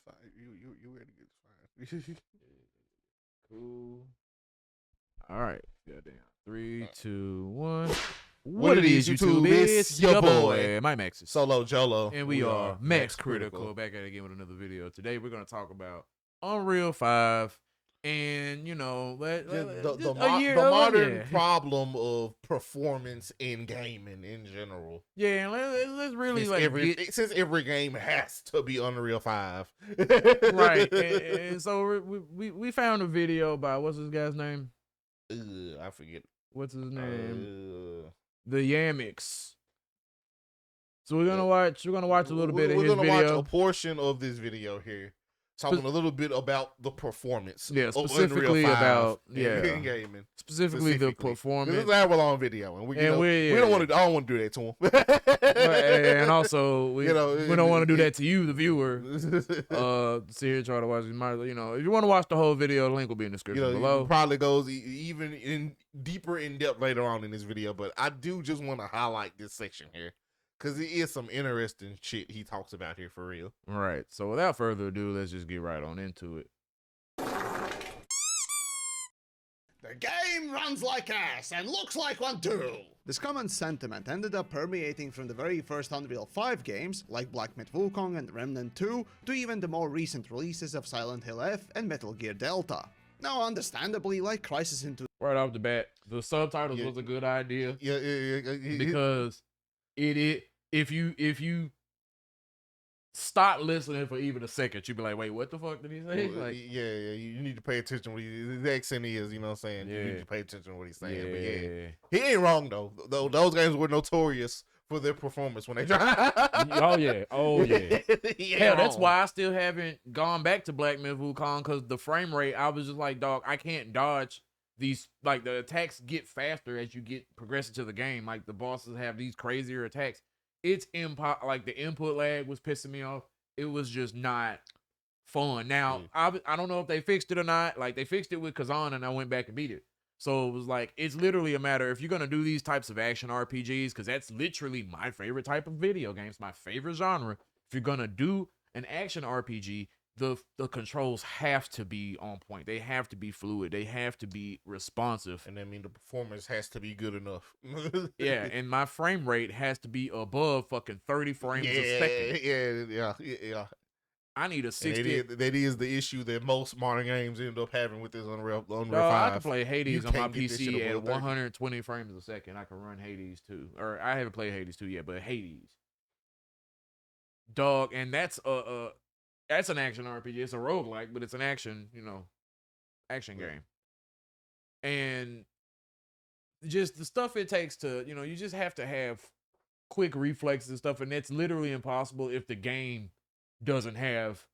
fine. You ready to get fine. Cool. All right. Goddamn. 3, 2, 1. What it is, YouTube? It's your boy, my Max is Solo Jolo. and we are Max Critical. Back at it again with another video. Today we're gonna talk about Unreal 5 and the modern problem of performance in gaming in general. Yeah, let's really since every game has to be Unreal 5. Right. And so we found a video by what's this guy's name? I forget. What's his name? The Yamix. So we're gonna watch a little bit of his video. We're gonna watch a portion of this video here, talking a little bit about the performance. Yeah, specifically about in gaming. Specifically the performance. This is a long video, and we don't want to. I don't want to do that to him. And also, we don't want to do that to you, the viewer. See here, try to watch. If you want to watch the whole video, the link will be in the description below. It probably goes even deeper in depth later on in this video, but I do just want to highlight this section here because it is some interesting shit he talks about here for real. All right. So without further ado, let's just get right on into it. The game runs like ass and looks like one too. This common sentiment ended up permeating from the very first Unreal 5 games, like Black Myth Wukong and Remnant 2, to even the more recent releases of Silent Hill F and Metal Gear Delta. Now, understandably, like Crisis into... Right off the bat, the subtitles was a good idea. Because if you stop listening for even a second, you'd be like, wait, what the fuck did he say? You need to pay attention to what his accent is, you know what I'm saying? Yeah. You need to pay attention to what he's saying. But he ain't wrong though. Those games were notorious for their performance when they tried. Oh yeah. Hell, that's why I still haven't gone back to Black Myth Wukong, because the frame rate, I was just like, dog, I can't dodge these. Like, the attacks get faster as you get progressing to the game. Like, the bosses have these crazier attacks. It's like the input lag was pissing me off. It was just not fun. Now, I don't know if they fixed it or not. Like, they fixed it with Kazan and I went back and beat it. So it was like, it's literally a matter, if you're going to do these types of action RPGs, because that's literally my favorite type of video games, my favorite genre. If you're going to do an action RPG, the controls have to be on point. They have to be fluid. They have to be responsive. And I mean, the performance has to be good enough. Yeah, and my frame rate has to be above fucking 30 frames a second. Yeah. I need a 60. That is the issue that most modern games end up having with this Unreal 5. I can play Hades on my PC at 120 frames a second. I can run Hades too. Or I haven't played Hades 2 yet, but Hades. Dog, and that's an action RPG. It's a roguelike, but it's an action game. And just the stuff it takes to, you just have to have quick reflexes and stuff, and that's literally impossible if the game doesn't have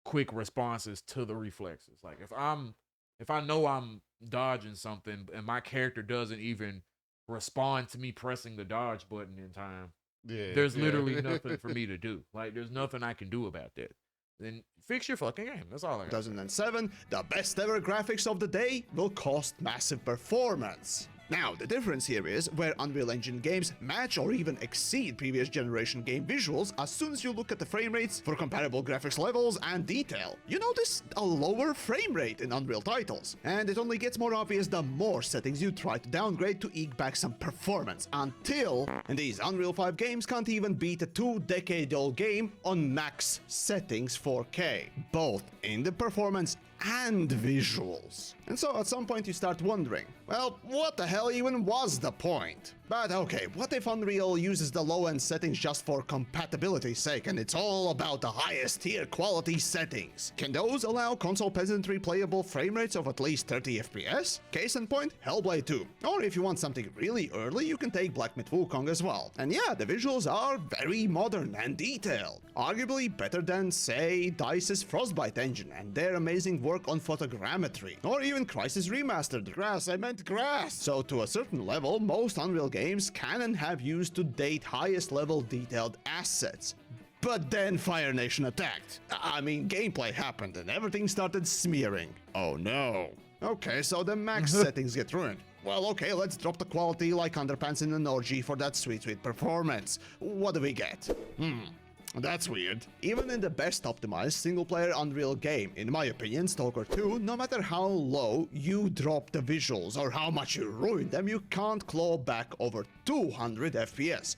quick responses to the reflexes. Like, if I know I'm dodging something and my character doesn't even respond to me pressing the dodge button in time, there's literally nothing for me to do. Like, there's nothing I can do about that. Then fix your fucking game. That's all I got. 2007, the best ever graphics of the day will cost massive performance. Now, the difference here is where Unreal Engine games match or even exceed previous generation game visuals as soon as you look at the frame rates for comparable graphics levels and detail. You notice a lower frame rate in Unreal titles, and it only gets more obvious the more settings you try to downgrade to eke back some performance, until these Unreal 5 games can't even beat a 2-decade-old game on max settings 4K, both in the performance and visuals. And so at some point you start wondering, well, what the hell even was the point? But okay, what if Unreal uses the low-end settings just for compatibility's sake and it's all about the highest tier quality settings? Can those allow console peasantry playable frame rates of at least 30 FPS? Case in point, Hellblade 2. Or if you want something really early, you can take Black Myth Wukong as well. And yeah, the visuals are very modern and detailed. Arguably better than, say, DICE's Frostbite engine and their amazing work on photogrammetry. Or even Crysis Remastered. Grass. So to a certain level, most Unreal games can and have used to date highest level detailed assets. But then Fire Nation attacked. I mean, gameplay happened and everything started smearing. Oh no. Okay, so the max settings get ruined. Well, okay, let's drop the quality like underpants in an orgy for that sweet performance. What do we get? That's weird. Even in the best optimized single-player Unreal game, in my opinion, Stalker 2, no matter how low you drop the visuals or how much you ruin them, you can't claw back over 200 FPS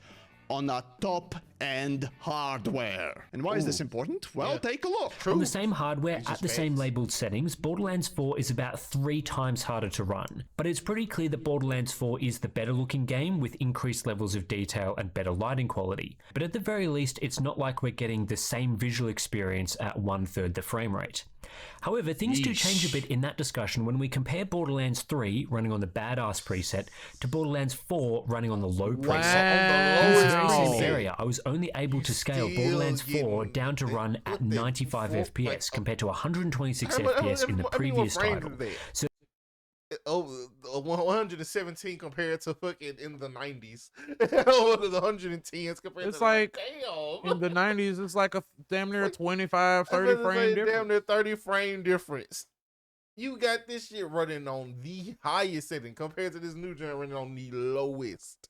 on a top-end hardware. And why is this important? Well, take a look. On the same hardware at the same labeled settings, Borderlands 4 is about 3 times harder to run. But it's pretty clear that Borderlands 4 is the better looking game with increased levels of detail and better lighting quality. But at the very least, it's not like we're getting the same visual experience at 1/3 the frame rate. However, things do change a bit in that discussion when we compare Borderlands 3 running on the badass preset to Borderlands 4 running on the low preset. In this very same area, I was only able to scale Borderlands 4 down to run at 95 FPS compared to 126 FPS in the previous title. So 117 compared to fucking in the 90s. The 110s compared It's to like damn. in the 90s, it's like a damn near 25, 30 frame difference. Damn near 30 frame difference. You got this shit running on the highest setting compared to this new gen running on the lowest.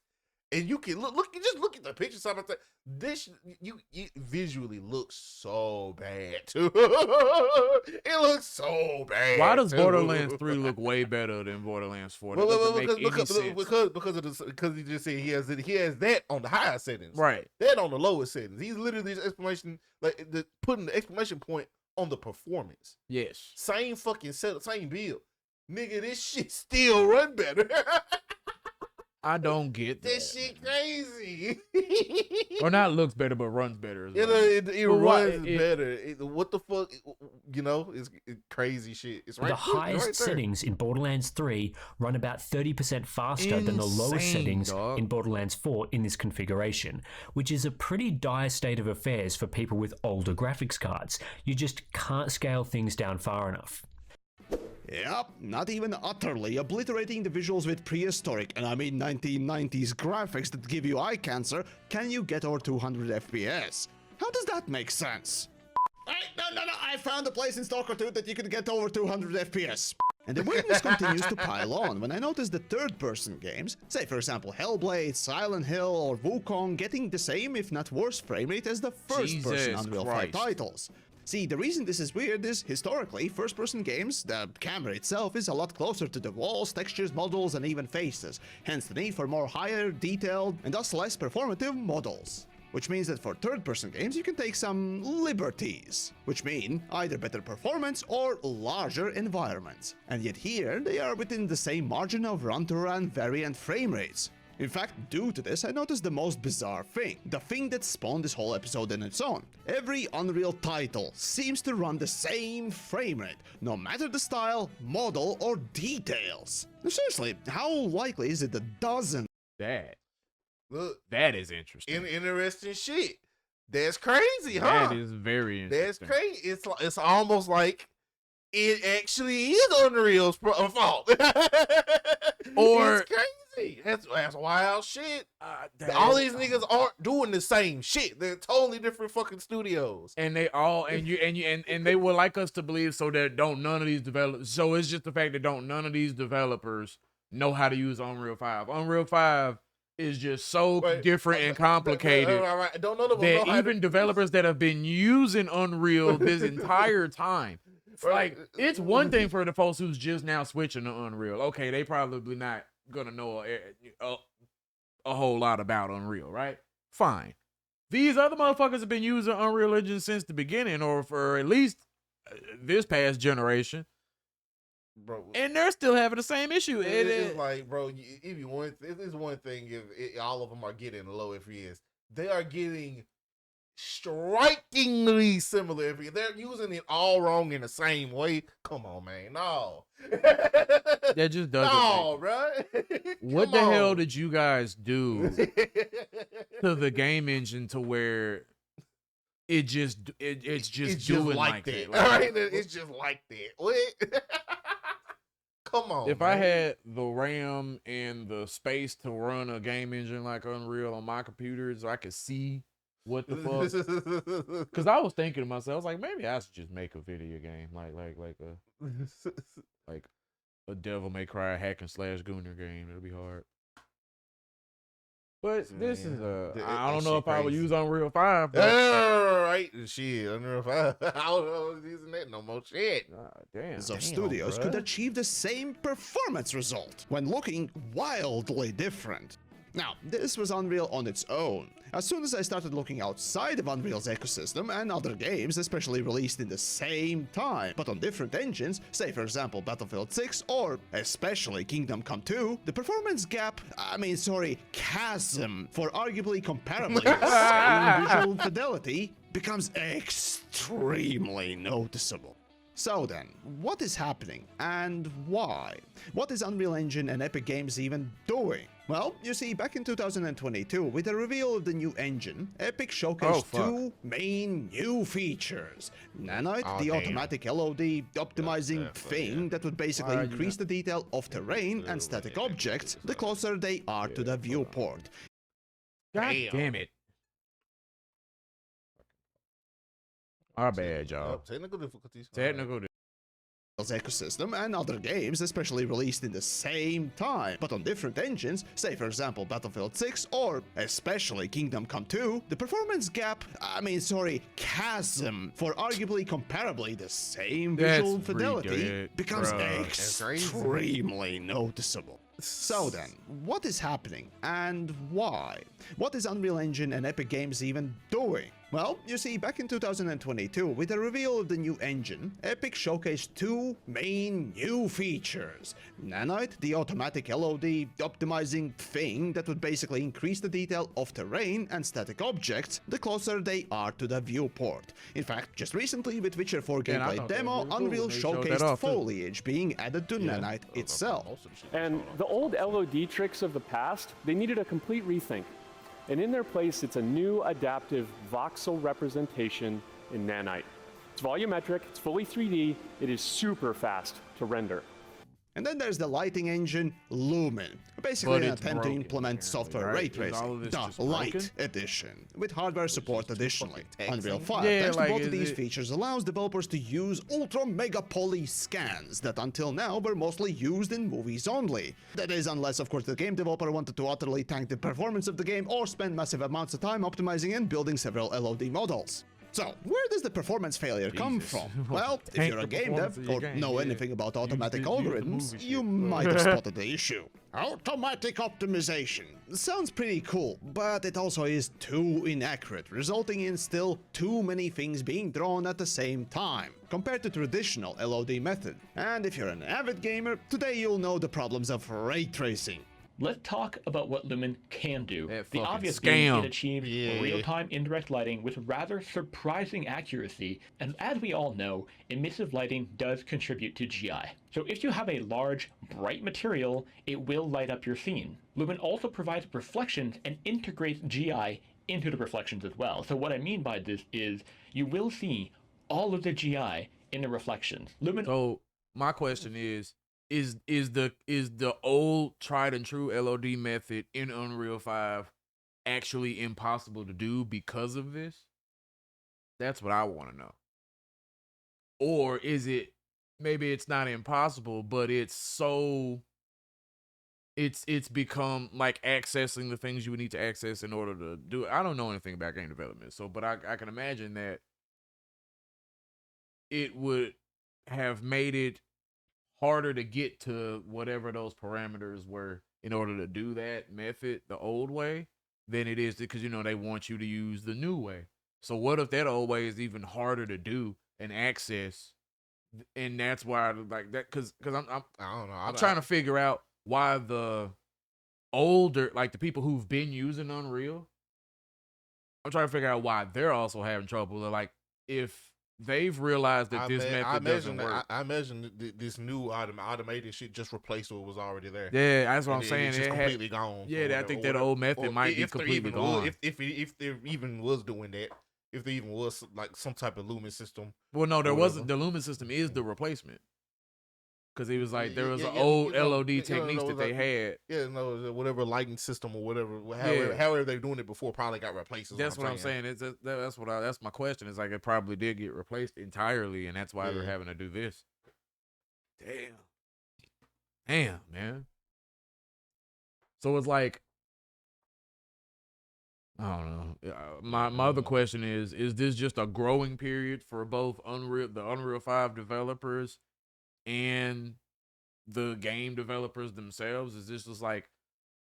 And you can just look at the picture side by side. This you visually looks so bad too. It looks so bad. Why does too. Borderlands 3 look way better than Borderlands 4? That doesn't make any sense. Because he just said he has that on the higher settings, Right. That on the lowest settings. He's literally just putting the exclamation point on the performance. Yes. Same fucking setup, same build, nigga. This shit still run better. I don't get that. This shit crazy. Or not looks better, but runs better as well. It runs better. What the fuck? You know, it's crazy shit. It's right. The highest right settings in Borderlands 3 run about 30% faster than the lowest settings in Borderlands 4 in this configuration, which is a pretty dire state of affairs for people with older graphics cards. You just can't scale things down far enough. Yep, not even utterly obliterating the visuals with prehistoric, and I mean 1990s graphics that give you eye cancer, can you get over 200 FPS? How does that make sense? No, I found a place in Stalker 2 that you can get over 200 FPS. And the weirdness continues to pile on when I notice the third-person games, say for example Hellblade, Silent Hill, or Wukong, getting the same if not worse frame rate as the first-person Unreal 5 titles. See, the reason this is weird is, historically, first-person games, the camera itself is a lot closer to the walls, textures, models, and even faces, hence the need for more higher, detailed, and thus less performative models. Which means that for third-person games, you can take some liberties, which mean either better performance or larger environments. And yet here, they are within the same margin of run-to-run variant frame rates. In fact, due to this, I noticed the most bizarre thing. The thing that spawned this whole episode in its own. Every Unreal title seems to run the same frame rate, no matter the style, model, or details. Seriously, how likely is it that dozens Look, that is interesting. Interesting shit. That's crazy, huh? That is very interesting. That's crazy. It's almost like it actually is Unreal's fault. Or it's crazy. That's wild shit. All these niggas aren't doing the same shit. They're totally different fucking studios. And they all and they would like us to believe so that none of these developers. So it's just the fact that none of these developers know how to use Unreal 5. Unreal 5 is just so different and complicated that even developers that have been using Unreal this entire time, like, it's one thing for the folks who's just now switching to Unreal. Okay, they probably not gonna know a whole lot about Unreal, right? Fine. These other motherfuckers have been using Unreal Engine since the beginning, or for at least this past generation. Bro, and they're still having the same issue. It's like, bro, it's one thing if all of them are getting low FPS. They are getting strikingly similar FPS. They're using it all wrong in the same way. Come on, man. No. That just doesn't. No, bro. What the hell did you guys do to the game engine to where it's just doing like that? All right, it's just like that. What? Come on. If I had the RAM and the space to run a game engine like Unreal on my computers, I could see what the fuck. Because I was thinking to myself, I was like, maybe I should just make a video game like a Devil May Cry hack and slash Gooner game. It'll be hard. But this is I don't that know shit if I would crazy. use Unreal 5. But, Right, shit. Unreal 5. I don't know using that no more shit. damn. Of studios could achieve the same performance result when looking wildly different. Now, this was Unreal on its own. As soon as I started looking outside of Unreal's ecosystem and other games, especially released in the same time, but on different engines, say for example Battlefield 6 or especially Kingdom Come 2, the performance gap, chasm for arguably comparably the same visual fidelity becomes extremely noticeable. So then, what is happening and why? What is Unreal Engine and Epic Games even doing? Well, you see, back in 2022, with the reveal of the new engine, Epic showcased two main new features. Nanite, the automatic LOD optimizing thing that would basically increase the detail of terrain and static objects the closer they are to the viewport. God damn it. Our bad, y'all. Technical difficulties. Ecosystem and other games, especially released in the same time, but on different engines, say for example Battlefield 6 or especially Kingdom Come 2, the performance gap, chasm for arguably comparably the same visual fidelity becomes extremely noticeable. So then, what is happening and why? What is Unreal Engine and Epic Games even doing? Well, you see, back in 2022, with the reveal of the new engine, Epic showcased two main new features. Nanite, the automatic LOD optimizing thing that would basically increase the detail of terrain and static objects the closer they are to the viewport. In fact, just recently with Witcher 4 gameplay demo, Unreal showcased foliage being added to Nanite itself. And the old LOD tricks of the past, they needed a complete rethink. And in their place, it's a new adaptive voxel representation in Nanite. It's volumetric, it's fully 3D, it is super fast to render. And then there's the lighting engine, Lumen, basically an attempt to implement software ray tracing, the Light Edition, with hardware support additionally. Unreal 5, thanks to both of these features, allows developers to use ultra-mega poly scans that until now were mostly used in movies only. That is, unless of course the game developer wanted to utterly tank the performance of the game or spend massive amounts of time optimizing and building several LOD models. So, where does the performance failure come from? Well, if you're a game dev or know anything about automatic algorithms, you might have spotted the issue. Automatic optimization. Sounds pretty cool, but it also is too inaccurate, resulting in still too many things being drawn at the same time, compared to traditional LOD method. And if you're an avid gamer, today you'll know the problems of ray tracing. Let's talk about what Lumen can do. The obvious being it achieves real-time indirect lighting with rather surprising accuracy, and as we all know, emissive lighting does contribute to GI. So if you have a large, bright material, it will light up your scene. Lumen also provides reflections and integrates GI into the reflections as well. So what I mean by this is you will see all of the GI in the reflections. Lumen. So my question is the old tried and true LOD method in Unreal 5 actually impossible to do because of this? That's what I want to know. Or is it maybe it's not impossible, but it's become like accessing the things you would need to access in order to do it. I don't know anything about game development, so but I can imagine that it would have made it harder to get to whatever those parameters were in order to do that method the old way than it is because, you know, they want you to use the new way. So what if that old way is even harder to do and access? And that's why like that, because I don't know. I'm trying to figure out why the older, like the people who've been using Unreal, I'm trying to figure out why they're also having trouble. Like if they've realized that this method doesn't work. I imagine this new automated shit just replaced what was already there. Yeah, that's what I'm saying. It's just completely gone. Yeah, I think that old method might be completely gone. If there even was doing that, if there even was like some type of Lumen system. Well, no, there wasn't. The Lumen system is the replacement. Because it was like there was an old LOD techniques that they had. Yeah, no, whatever lighting system or whatever, however they're doing it before probably got replaced. That's what I'm saying. That's my question. It's like it probably did get replaced entirely, and that's why they're having to do this. Damn, man. So it's like I don't know. My other question is this just a growing period for both the Unreal 5 developers and the game developers themselves? Is this just like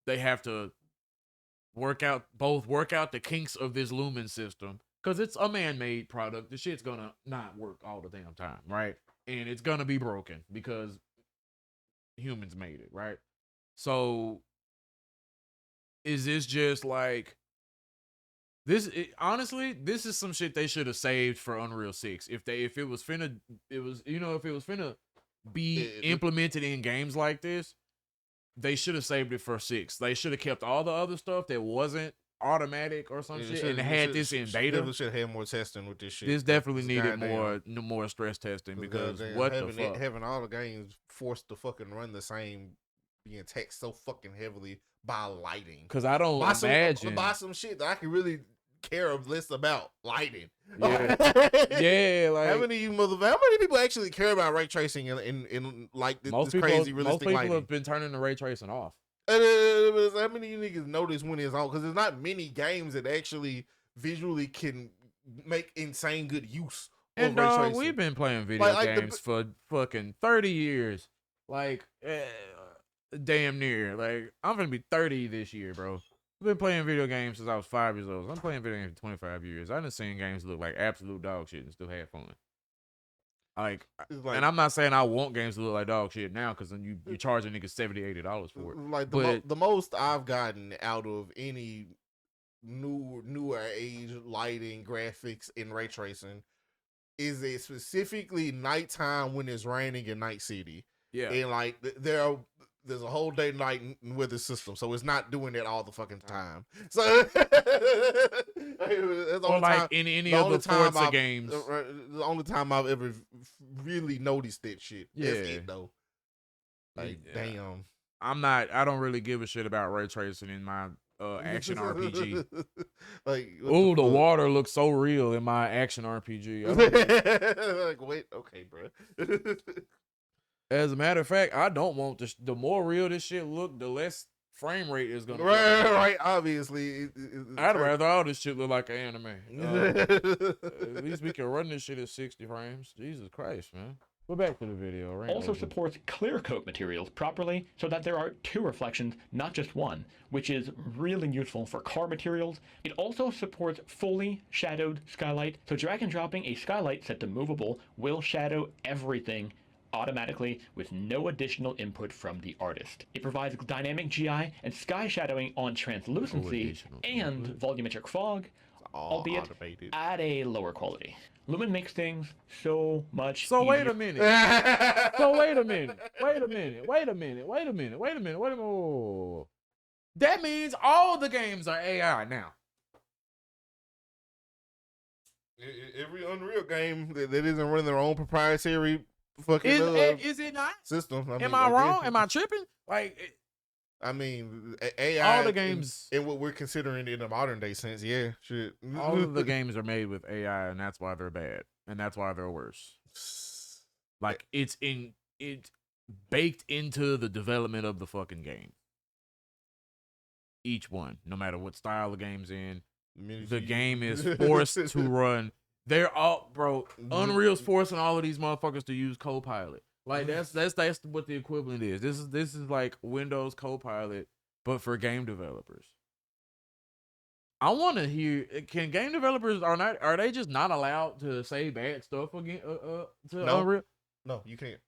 they have to work out the kinks of this Lumen system? Because it's a man-made product. The shit's gonna not work all the damn time, right? And it's gonna be broken because humans made it, right? So is this just like honestly, this is some shit they should have saved for Unreal 6. If it was finna be implemented in games like this, they should have saved it for 6. They should have kept all the other stuff that wasn't automatic or some shit and had this in beta. They should have had more testing with this shit. This definitely needed more stress testing because what the fuck? Having all the games forced to fucking run the same, being taxed so fucking heavily by lighting. Because I don't imagine buy some shit that I can really care less about lighting. Yeah, yeah. Like how many people actually care about ray tracing and like this crazy realistic lighting? Most people have been turning the ray tracing off. How many of you niggas notice when it's on? Because there's not many games that actually visually can make insane good use of ray tracing. We've been playing video games for fucking 30 years. Like, damn near. Like, I'm gonna be 30 this year, bro. I've been playing video games since I was 5 years old. I'm playing video games for 25 years. I done seen games look like absolute dog shit and still have fun. Like, and I'm not saying I want games to look like dog shit now because then you charge a nigga $70-$80 for it. Like the most I've gotten out of any newer age lighting, graphics, and ray tracing is it specifically nighttime when it's raining in Night City. Yeah, and like there's a whole day night weather system, so it's not doing that all the fucking time. So or like in any of the Forza games, the only time I've ever really noticed that shit. Yeah, that's it though. Like damn, I don't really give a shit about ray tracing in my action RPG. Like, ooh, the water looks so real in my action RPG. Like, wait, okay, bro. As a matter of fact, I don't want this. The more real this shit look, the less frame rate is gonna. Right. Obviously, I'd rather all this shit look like an anime. At least we can run this shit at 60 frames. Jesus Christ, man. Go back to the video. Also supports clear coat materials properly so that there are 2 reflections, not just 1, which is really useful for car materials. It also supports fully shadowed skylight, so drag and dropping a skylight set to movable will shadow everything automatically with no additional input from the artist. It provides dynamic GI and sky shadowing on translucency and volumetric fog, albeit automated at a lower quality. Lumen makes things so much easier. Wait a minute. That means all the games are AI now. Every Unreal game that isn't running their own proprietary fucking is it not system? Am I wrong? Am I tripping? Like, I mean, AI. All the games in what we're considering in a modern day sense, yeah, shit. All of the games are made with AI, and that's why they're bad, and that's why they're worse. Like it's baked into the development of the fucking game. Each one, no matter what style the game's in, the game is forced to run. They're all, bro. Unreal's forcing all of these motherfuckers to use Copilot. Like that's what the equivalent is. This is like Windows Copilot, but for game developers. I want to hear. Can game developers are they just not allowed to say bad stuff again? Unreal? No, you can't.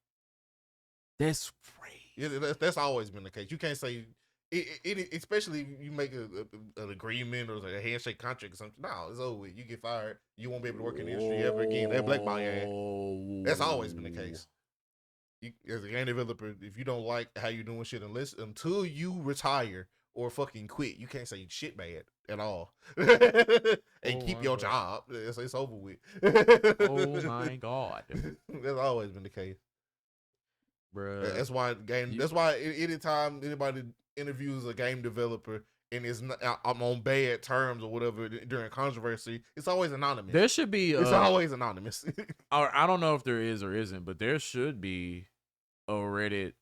That's crazy. Yeah, that's always been the case. You can't say. Especially if you make an agreement or a handshake contract or something. No, it's over with. You get fired. You won't be able to work in the industry ever again. They blackball your ass. That's always been the case. As a game developer, if you don't like how you're doing shit, until you retire or fucking quit, you can't say shit bad at all. And keep your job. It's over with. Oh my God. That's always been the case. Bruh. That's why anytime anybody interviews a game developer and I'm on bad terms or whatever during controversy, it's always anonymous. There should be it's always anonymous. Or I don't know if there is or isn't, but there should be a Reddit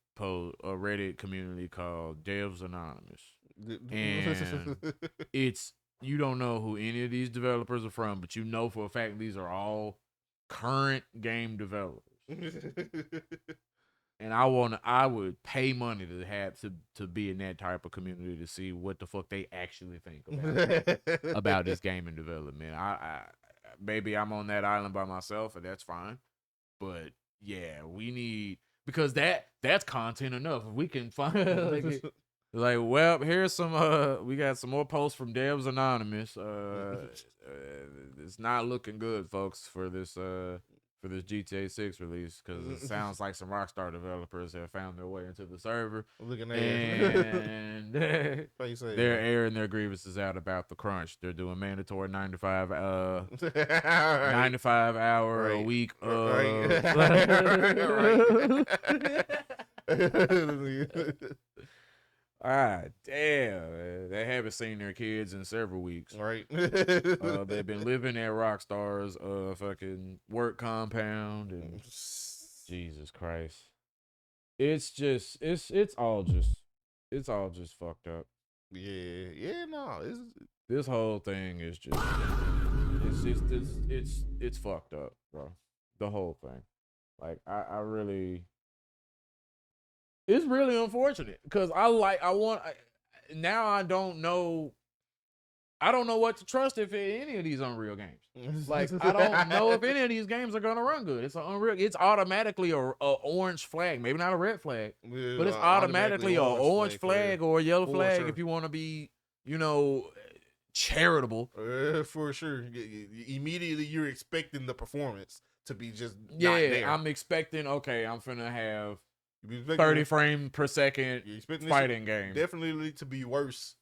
community called Devs Anonymous. And it's you don't know who any of these developers are from, but you know for a fact these are all current game developers. And I would pay money to have to be in that type of community to see what the fuck they actually think about this gaming development. I maybe I'm on that island by myself, and that's fine. But yeah, we need, because that's content enough. If we can find well, here's some we got some more posts from Devs Anonymous. It's not looking good, folks, for this GTA 6 release, because it sounds like some Rockstar developers have found their way into the server. Looking at and they're airing their grievances out about the crunch. They're doing mandatory 95 hour a week. Damn, they haven't seen their kids in several weeks. Right. They've been living at Rockstar's fucking work compound, and Jesus Christ, it's all just fucked up. This whole thing is just it's fucked up, bro. The whole thing, like I really. It's really unfortunate, because now I don't know what to trust if any of these Unreal games. Like, I don't know if any of these games are gonna run good. It's automatically a orange flag, maybe not a red flag, but it's automatically a orange flag or a yellow flag, sure, if you want to be, charitable. For sure. Immediately you're expecting the performance to be just not there. I'm expecting, okay, I'm finna have 30 frames per second fighting game. Definitely to be worse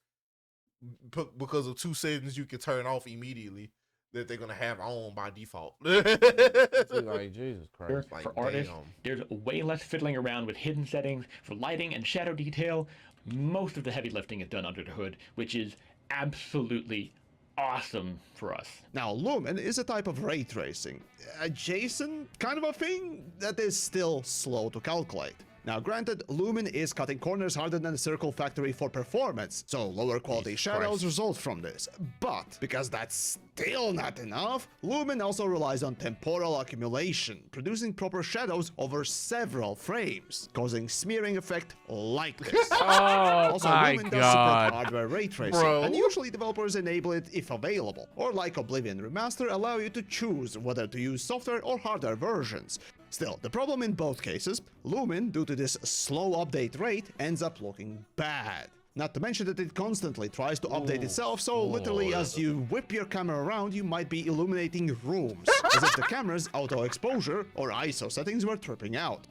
because of two settings you can turn off immediately that they're gonna have on by default. Like, Jesus Christ. For artists, there's way less fiddling around with hidden settings. For lighting and shadow detail, most of the heavy lifting is done under the hood, which is absolutely awesome for us. Now, Lumen is a type of ray tracing, adjacent kind of a thing that is still slow to calculate. Now, granted, Lumen is cutting corners harder than the Circle Factory for performance, so lower quality shadows result from this. But, because that's still not enough, Lumen also relies on temporal accumulation, producing proper shadows over several frames, causing smearing effect like this. Also, Lumen does support hardware ray tracing, and usually developers enable it if available, or like Oblivion Remaster, allow you to choose whether to use software or hardware versions. Still, the problem in both cases, Lumen, due to this slow update rate, ends up looking bad. Not to mention that it constantly tries to update itself, so literally as you whip your camera around, you might be illuminating rooms, as if the camera's auto exposure or ISO settings were tripping out.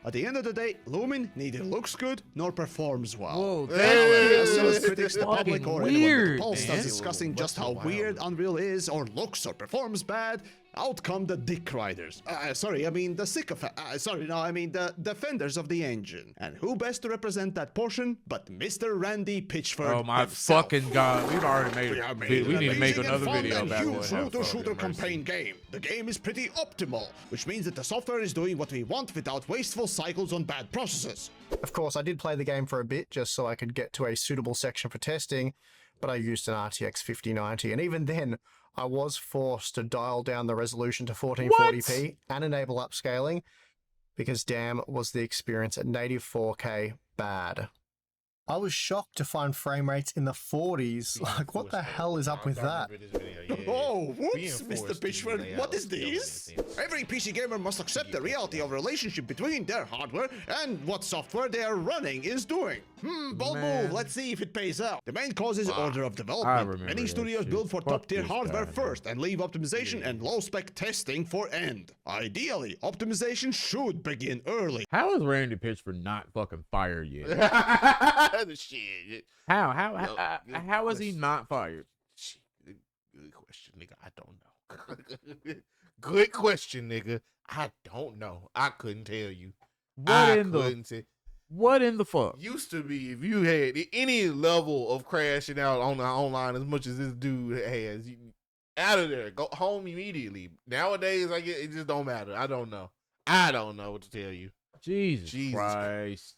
At the end of the day, Lumen neither looks good nor performs well. As critics, the public, or anyone with a pulse starts discussing just how weird Unreal is or looks or performs bad, out come the dick riders. The sycophants. The defenders of the engine. And who best to represent that portion but Mr. Randy Pitchford Oh my himself. Fucking God. We've already made we need to make another video about huge shooter campaign game. The game is pretty optimal, which means that the software is doing what we want without wasteful cycles on bad processes. Of course, I did play the game for a bit just so I could get to a suitable section for testing, but I used an RTX 5090, and even then, I was forced to dial down the resolution to 1440p and enable upscaling, because damn was the experience at native 4K bad. I was shocked to find frame rates in the 40s. Like, what the hell is up with that? Oh, whoops, Mr. Pitchford, what is this? Every PC gamer must accept the reality of relationship between their hardware and what software they are running is doing. Bold move, let's see if it pays out. The main cause is order of development. Many studios build for top-tier hardware first and leave optimization and low-spec testing for end. Ideally, optimization should begin early. How is Randy Pitchford not fucking fired yet? Shit. How is he not fired? Shit. Good question, nigga. I don't know. Good question, nigga. I don't know. I couldn't tell you. What in the fuck? Used to be, if you had any level of crashing out on the online as much as this dude has, you, out of there, go home immediately. Nowadays, it just don't matter. I don't know what to tell you. Jesus Christ.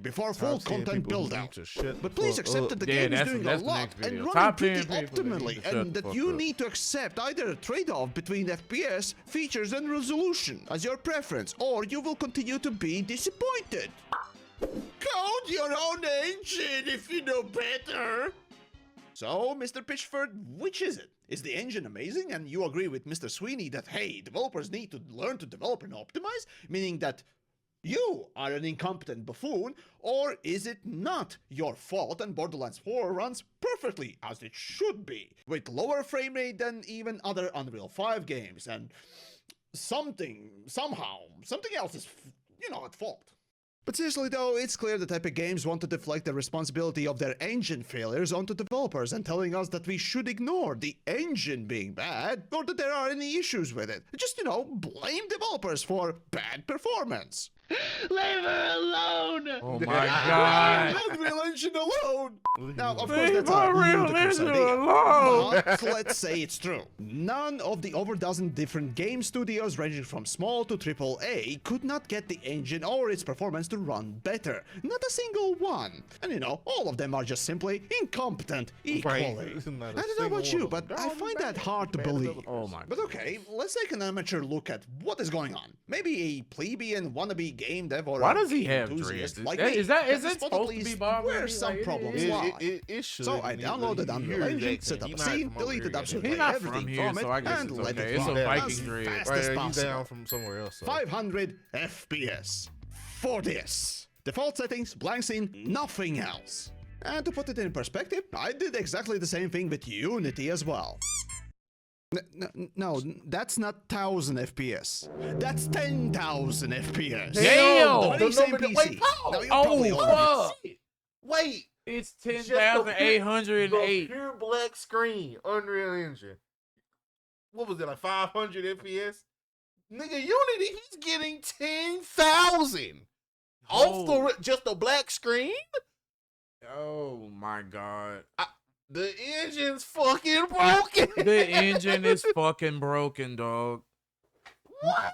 before full Top 10 content people who build need out. to shut But the please fuck accept up. that the Yeah, game is that's doing the a next lot and video. running Top 10 pretty people who need optimally, to shut and the that fuck you up. need to accept either a trade-off between FPS, features, and resolution as your preference, or you will continue to be disappointed. Code your own engine if you know better. So, Mr. Pitchford, which is it? Is the engine amazing and you agree with Mr. Sweeney that, hey, developers need to learn to develop and optimize, meaning that you are an incompetent buffoon, or is it not your fault and Borderlands 4 runs perfectly as it should be, with lower frame rate than even other Unreal 5 games, and something else is, at fault? But seriously though, it's clear that Epic Games want to deflect the responsibility of their engine failures onto developers and telling us that we should ignore the engine being bad or that there are any issues with it. Just, blame developers for bad performance. Leave her alone! Oh my god. Unreal Engine alone! Now, of course, Leave that's a Unreal ludicrous Engine idea. alone! But let's say it's true. None of the over dozen different game studios ranging from small to AAA could not get the engine or its performance to run better. Not a single one. And all of them are just simply incompetent equally. Right. I don't know about you, but I find that hard to believe. Oh my But okay, let's take an amateur look at what is going on. Maybe a plebeian wannabe game dev or Why a does he game have enthusiast dreads? like Is me that- is can it spot supposed at to be least Bob where Marley? some Like, problems It, lie. it should. So I downloaded Unreal Engine, set up a scene, deleted absolutely He's not everything from here, from it, so I guess and it's let okay. it It's run a as Viking dread. fast Right, as you possible. down from somewhere else. So. 500 FPS for this. Default settings, blank scene, nothing else. And to put it in perspective, I did exactly the same thing with Unity as well. No, that's not 1000 FPS. That's 10,000 FPS. Damn! The very same number- PC. wait, Now, you Oh, probably already- fuck! Wait. It's Just the pure- 10,808. the pure black screen, Unreal Engine. What was it, like 500 FPS? Nigga, Unity, he's getting 10,000 off just the black screen. Oh my god. The engine's fucking broken. The engine is fucking broken, dog. What?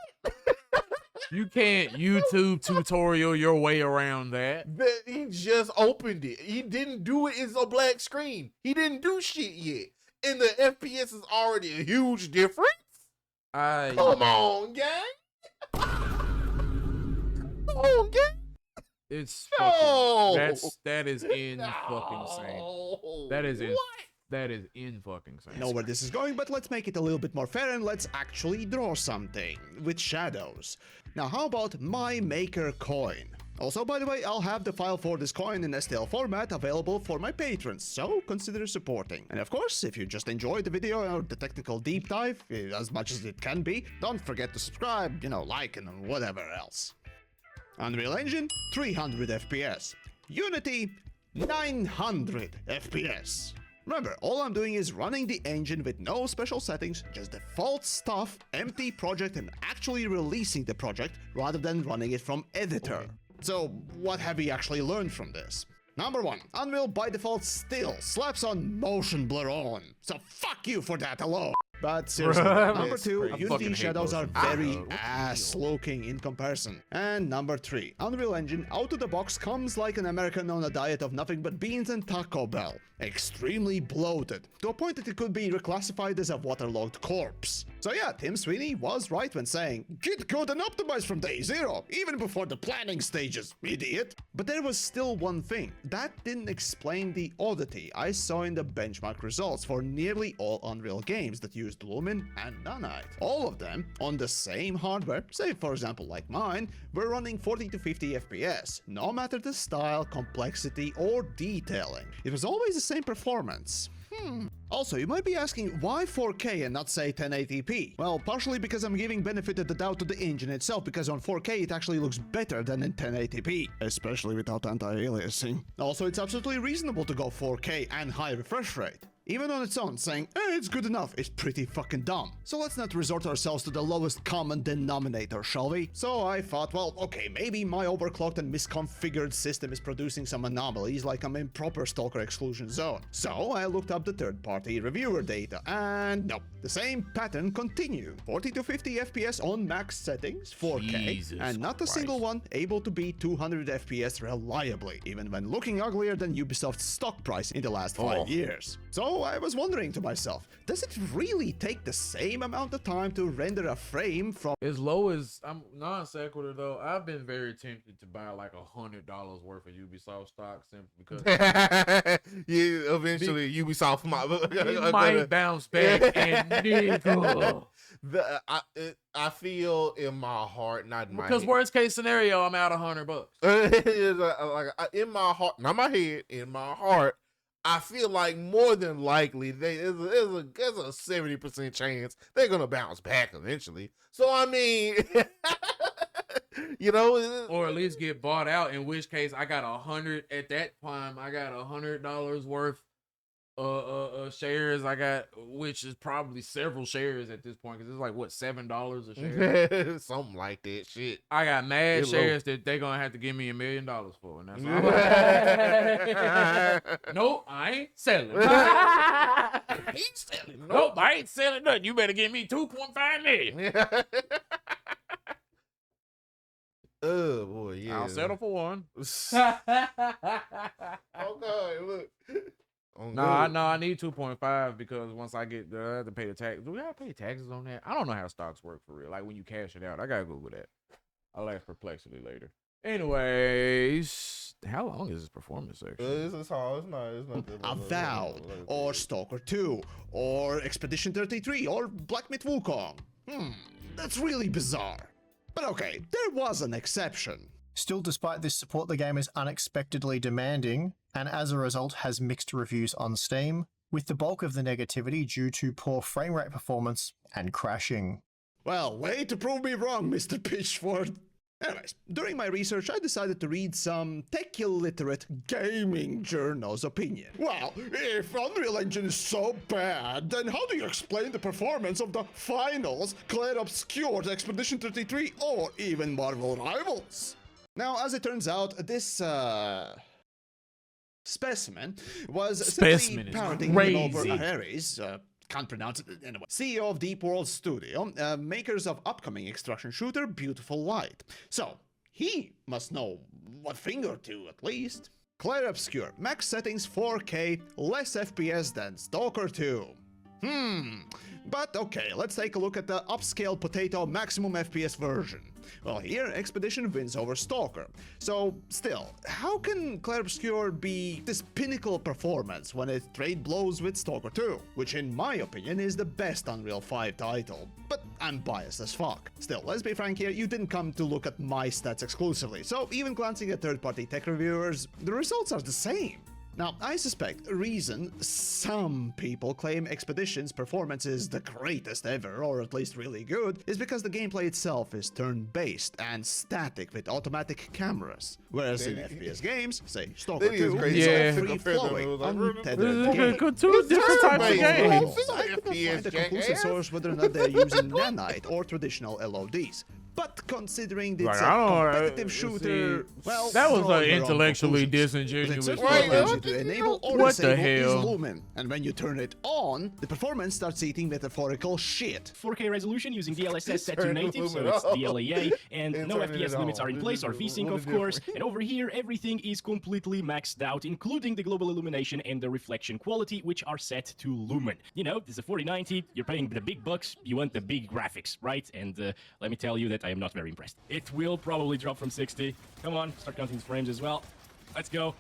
You can't YouTube tutorial your way around that. He just opened it. He didn't do it. It's a black screen. He didn't do shit yet. And the FPS is already a huge difference. Come on, gang. Come on, gang. It's No. fucking, that is in fucking insane. That is in, that is in fucking insane. I know where this is going, but let's make it a little bit more fair and let's actually draw something with shadows. Now, how about my maker coin? Also, by the way, I'll have the file for this coin in STL format available for my patrons, so consider supporting. And of course, if you just enjoyed the video or the technical deep dive, as much as it can be, don't forget to subscribe, like, and whatever else. Unreal Engine, 300 FPS. Unity, 900 FPS. Remember, all I'm doing is running the engine with no special settings, just default stuff, empty project, and actually releasing the project rather than running it from editor. So, what have we actually learned from this? Number 1, Unreal by default still slaps on motion blur on, so fuck you for that alone. But seriously, number 2, I fucking Unity hate shadows are motion blur. very ass looking in comparison. And number 3, Unreal Engine out of the box comes like an American on a diet of nothing but beans and Taco Bell. Extremely bloated, to a point that it could be reclassified as a waterlogged corpse. So yeah, Tim Sweeney was right when saying, git code and optimize from day 0, even before the planning stages, idiot. But there was still one thing. That didn't explain the oddity I saw in the benchmark results for nearly all Unreal games that used Lumen and Nanite. All of them, on the same hardware, say for example like mine, were running 40 to 50 FPS, no matter the style, complexity, or detailing. It was always the same performance. Also, you might be asking, why 4K and not say 1080p? Well, partially because I'm giving benefit of the doubt to the engine itself, because on 4K it actually looks better than in 1080p, especially without anti-aliasing. Also, it's absolutely reasonable to go 4K and high refresh rate. Even on its own, saying, it's good enough is pretty fucking dumb. So let's not resort ourselves to the lowest common denominator, shall we? So I thought, well, okay, maybe my overclocked and misconfigured system is producing some anomalies like I'm in proper stalker exclusion zone. So I looked up the third-party reviewer data, and nope, the same pattern continued. 40 to 50 FPS on max settings, 4K, Jesus and not a Christ. single one able to beat 200 FPS reliably, even when looking uglier than Ubisoft's stock price in the last 5 years. So I was wondering to myself, does it really take the same amount of time to render a frame from As low as I'm non sequitur though, I've been very tempted to buy like $100 worth of Ubisoft stock simply because Yeah, eventually Ubisoft it might bounce back and nigga. I feel in my heart, not in my Because head. worst case scenario, I'm out $100. In my heart, not my head, in my heart, I feel like more than likely there's a 70% chance they're gonna bounce back eventually. So I mean, you know, Or at least get bought out, in which case I got $100 at that time. I got $100 worth shares. I got, which is probably several shares at this point because it's like what, $7 a share. something like that. Shit. I got mad It shares that they're gonna have to give me $1 million for, and that's all. Nope, I ain't selling. I ain't selling. Nope, I ain't selling nothing. You better give me 2.5 million. Oh boy, yeah. I'll settle for one. Okay, look. No, I need 2.5 because once I get there, I have to pay the tax. Do we have to pay taxes on that? I don't know how stocks work for real. Like when you cash it out, I gotta Google that. I'll ask Perplexity later. Anyways, how long is this performance section? This is hard. It's not Avowed, or Stalker 2, or Expedition 33, or Black Myth Wukong. That's really bizarre. But okay, there was an exception. Still, despite this support, the game is unexpectedly demanding, and as a result has mixed reviews on Steam, with the bulk of the negativity due to poor frame rate performance and crashing. Well, way to prove me wrong, Mr. Pitchford. Anyways, during my research, I decided to read some tech-illiterate gaming journal's opinion. Well, if Unreal Engine is so bad, then how do you explain the performance of the finals, Claire Obscure's Expedition 33, or even Marvel Rivals? Now, as it turns out, this, specimen was simply parroting developer Harry's, can't pronounce it anyway, CEO of Deep World Studio, makers of upcoming extraction shooter Beautiful Light. So, he must know a thing or two at least. Claire Obscure, max settings 4K, less FPS than Stalker 2. But okay, let's take a look at the upscale potato maximum FPS version. Well, here, Expedition wins over Stalker. So, still, how can Claire Obscure be this pinnacle performance when it trade blows with Stalker 2? Which, in my opinion, is the best Unreal 5 title. But I'm biased as fuck. Still, let's be frank here, you didn't come to look at my stats exclusively, so even glancing at third-party tech reviewers, the results are the same. Now, I suspect the reason some people claim Expedition's performance is the greatest ever, or at least really good, is because the gameplay itself is turn-based and static with automatic cameras. Whereas in FPS games, say Stalker 2, it's all free-flowing, untethered game. Two different types of games. I could not find a conclusive source whether or not they're using nanite or traditional LODs. But considering that it's a competitive shooter, well, that was draw an your own intellectually conclusions. disingenuous. But it allows you to enable or What the disable hell? is Lumen, and when you turn it on, the performance starts eating metaphorical shit. 4K resolution using DLSS set to Turn native, so Lumen it's off. DLEA, and And no turn it FPS limits on. are in place, or VSync of course, and over here everything is completely maxed out, including the global illumination and the reflection quality, which are set to Lumen. You know, this is a 4090, you're paying the big bucks, you want the big graphics, right? And let me tell you that I am not very impressed. It will probably drop from 60. Come on, start counting the frames as well. Let's go.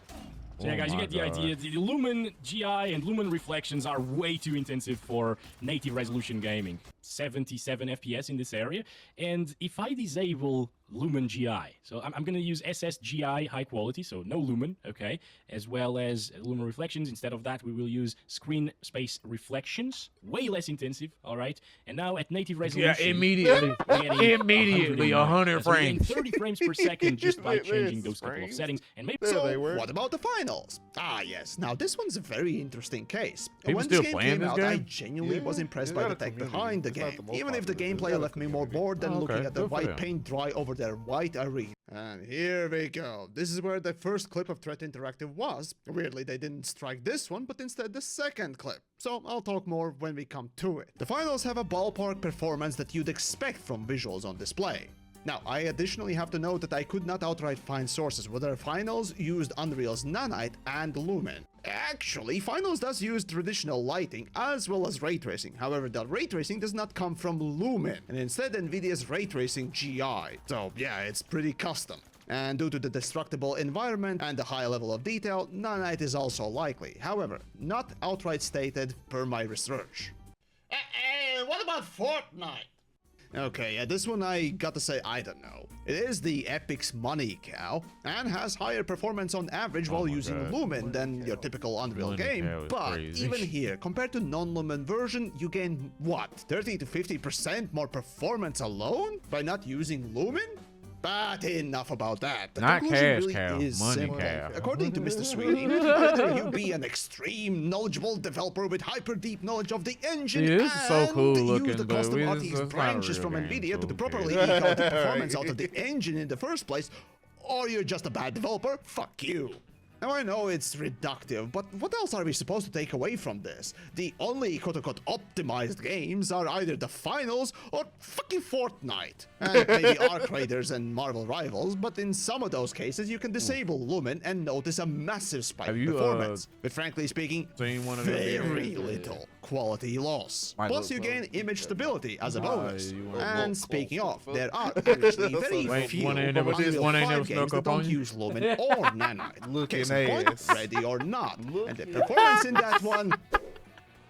So yeah, guys, you get the idea. The Lumen GI and Lumen reflections are way too intensive for native resolution gaming. 77 FPS in this area. And if I disable Lumen GI. So I'm going to use SSGI high quality, so no Lumen, okay, as well as Lumen reflections. Instead of that, we will use screen space reflections, way less intensive, all right? And now at native resolution, Yeah, immediately, immediately 100 so we're getting frames. 30 frames per second just by changing those couple of settings. And maybe So, what about the finals? Ah, yes. Now, this one's a very interesting case. People When still this game playing came this out, I game? genuinely was impressed by got the a tech community. behind the It's not game, the most even if the popular, gameplay got a left me more community. bored than Oh, looking okay. at the Good for white them. paint dry over their white arena. And here we go. This is where the first clip of Threat Interactive was. Weirdly, they didn't strike this one, but instead the second clip. So I'll talk more when we come to it. The finals have a ballpark performance that you'd expect from visuals on display. Now, I additionally have to note that I could not outright find sources whether Finals used Unreal's Nanite and Lumen. Actually, Finals does use traditional lighting as well as ray tracing. However, the ray tracing does not come from Lumen, and instead Nvidia's ray tracing GI. So yeah, it's pretty custom. And due to the destructible environment and the high level of detail, Nanite is also likely. However, not outright stated per my research. What about Fortnite? Okay, yeah, this one I gotta say I don't know. It is the Epic's money cow, and has higher performance on average while my using God. Lumen than your typical Unreal Money game, cow is but crazy. even here, compared to non-Lumen version, you gain, what, 30 to 50% more performance alone? By not using Lumen? But enough about that. The Not conclusion cash really cow, is money simple. cow. According to Mr. Sweeney, either you be an extreme knowledgeable developer with hyper deep knowledge of the engine Yeah, this is so cool and looking, use the but custom it's RTX not a branches real from game, Nvidia so to who properly cares? eke out the performance out of the engine in the first place, or you're just a bad developer, fuck you. Now I know it's reductive, but what else are we supposed to take away from this? The only quote-unquote optimized games are either the finals or fucking Fortnite. And maybe Arc Raiders and Marvel Rivals, but in some of those cases you can disable Lumen and notice a massive spike Have in you, performance. But frankly speaking, seen one of them very videos? little quality loss. Might Plus look you gain image stability as a Nah, bonus. you wanna And look speaking close, of, fuck. there are actually very Wait, few one ain't never- Unreal one ain't 5 never games snuck that up don't on you? use Lumen or Nanite. Looking Case in point, ass. ready or not. And the performance in that one,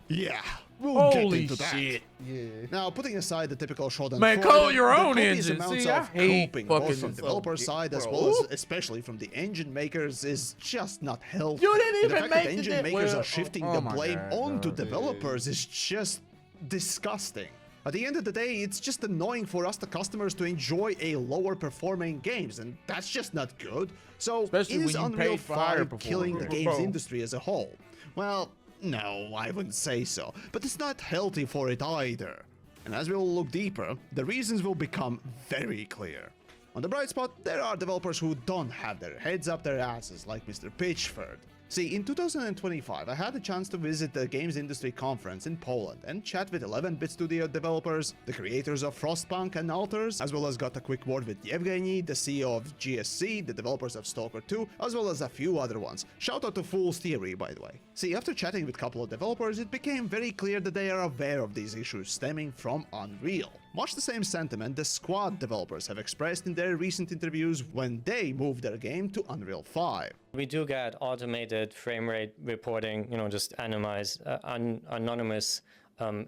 yeah, we'll get Holy into that. shit. Yeah. Now, putting aside the typical Shodan Man, 4, code your the own copious engine. amounts See, I of hate coping, fucking both from developer so- side as bro. well as especially from the engine makers is just not healthy. You didn't And even the fact make that the engine di- makers well, are shifting oh the my blame God, onto dog, developers is just disgusting. At the end of the day, it's just annoying for us, the customers, to enjoy a lower performing games, and that's just not good. So, Especially is when you Unreal paid for higher 5 killing the performance. games Bro. industry as a whole? Well, no, I wouldn't say so, but it's not healthy for it either. And as we'll look deeper, the reasons will become very clear. On the bright spot, there are developers who don't have their heads up their asses, like Mr. Pitchford. See, in 2025, I had the chance to visit the games industry conference in Poland and chat with 11-bit studio developers, the creators of Frostpunk and Alters, as well as got a quick word with Yevgeny, the CEO of GSC, the developers of Stalker 2, as well as a few other ones. Shout out to Fool's Theory, by the way. See, after chatting with a couple of developers, it became very clear that they are aware of these issues stemming from Unreal. Much the same sentiment the Squad developers have expressed in their recent interviews when they moved their game to Unreal 5. We do get automated frame rate reporting, just anonymous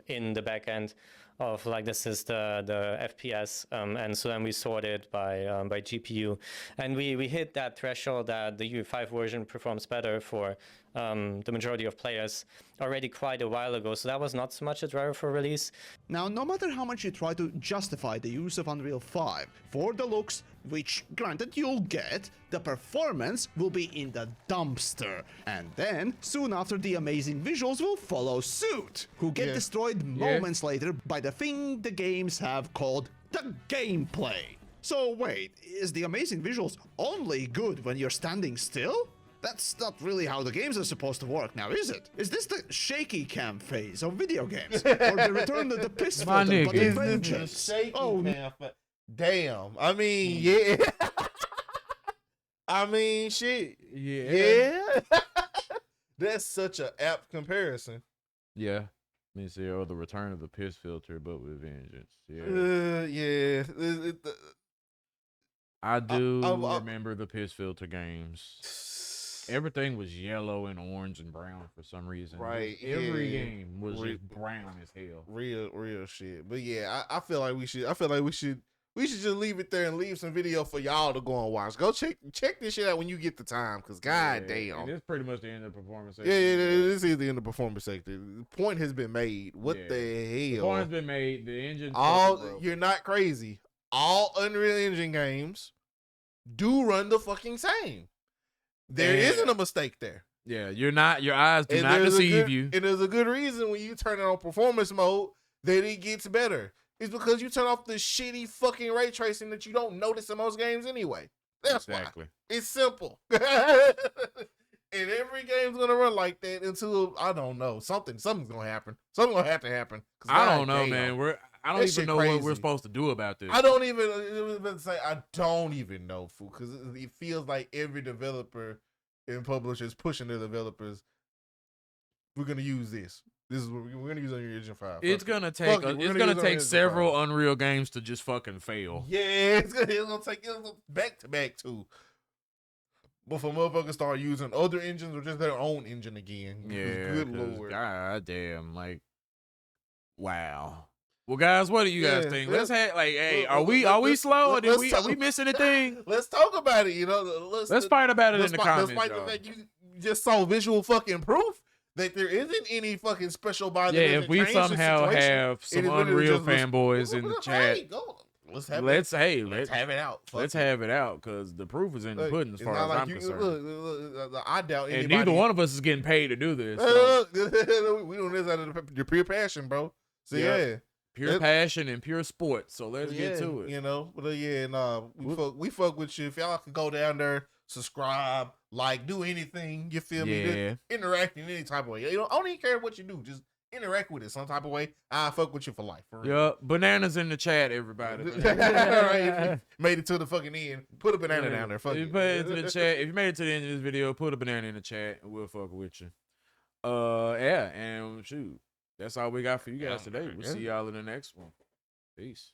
in the backend of like this is the FPS, and so then we sort it by GPU, and we hit that threshold that the UE5 version performs better for the majority of players already quite a while ago. So that was not so much a driver for release. Now, no matter how much you try to justify the use of Unreal 5, for the looks, which granted you'll get, the performance will be in the dumpster. And then, soon after, the amazing visuals will follow suit, who get destroyed moments later by the thing the games have called the gameplay. So wait, is the amazing visuals only good when you're standing still? That's not really how the games are supposed to work now, is it? Is this the shaky cam phase of video games? Or the return of the piss My filter, but nigga. in Is this the vengeance? shaky Oh, cam? Damn. I mean, yeah. I mean, shit. Yeah. Yeah. That's such an apt comparison. Yeah. Let me see. Or the return of the piss filter, but with vengeance. Yeah. Yeah. I do I- remember the piss filter games. Everything was yellow and orange and brown for some reason. Right, Every yeah. game was just brown as hell. Real shit. But yeah, I feel like we should We should just leave it there and leave some video for y'all to go and watch. Go check this shit out when you get the time, cause god damn. And it's pretty much the end of the performance Yeah, section. this is the end of the performance sector. The point has been made. What the hell? The point has been made. The engine. You're not crazy. All Unreal Engine games do run the fucking same. There isn't a mistake there. Yeah, you're not. Your eyes do not deceive you. And there's a good reason when you turn it on performance mode that it gets better. It's because you turn off the shitty fucking ray tracing that you don't notice in most games anyway. That's exactly why. It's simple. And every game's gonna run like that until I don't know something's gonna happen. Something's gonna have to happen. I don't know, man. I don't even know what we're supposed to do about this. I don't even know, fool, because it feels like every developer and publisher is pushing their developers. We're gonna use this. This is what we're gonna use Unreal Engine 5. It's gonna take several Unreal games to just fucking fail. Yeah, it's gonna take back to back too. But for motherfuckers start using other engines or just their own engine again. Yeah, good lord. God damn, like, wow. Well, guys, what do you guys think? Let's have are we slow or are we missing a thing? Let's talk about it. You know, let's fight about it in the comments. Despite the fact you just saw visual fucking proof that there isn't any fucking special body. Yeah, if we somehow have some Unreal fanboys in the chat, let's have it out. Let's have it out because the proof is in the pudding as far as I'm concerned. I doubt anybody. And neither one of us is getting paid to do this. We doing this out of the pure passion, bro. So yeah. Pure passion and pure sport. So let's get to it. You know, but we fuck with you. If y'all can go down there, subscribe, like, do anything. You feel me? Just interact in any type of way. You know, I don't even care what you do. Just interact with it some type of way. I fuck with you for life. Yeah, bananas in the chat, everybody. All right, if you made it to the fucking end, put a banana down there. Fuck you. Put it in the chat. If you made it to the end of this video, put a banana in the chat, and we'll fuck with you. And shoot. That's all we got for you guys today. We'll see y'all in the next one. Peace.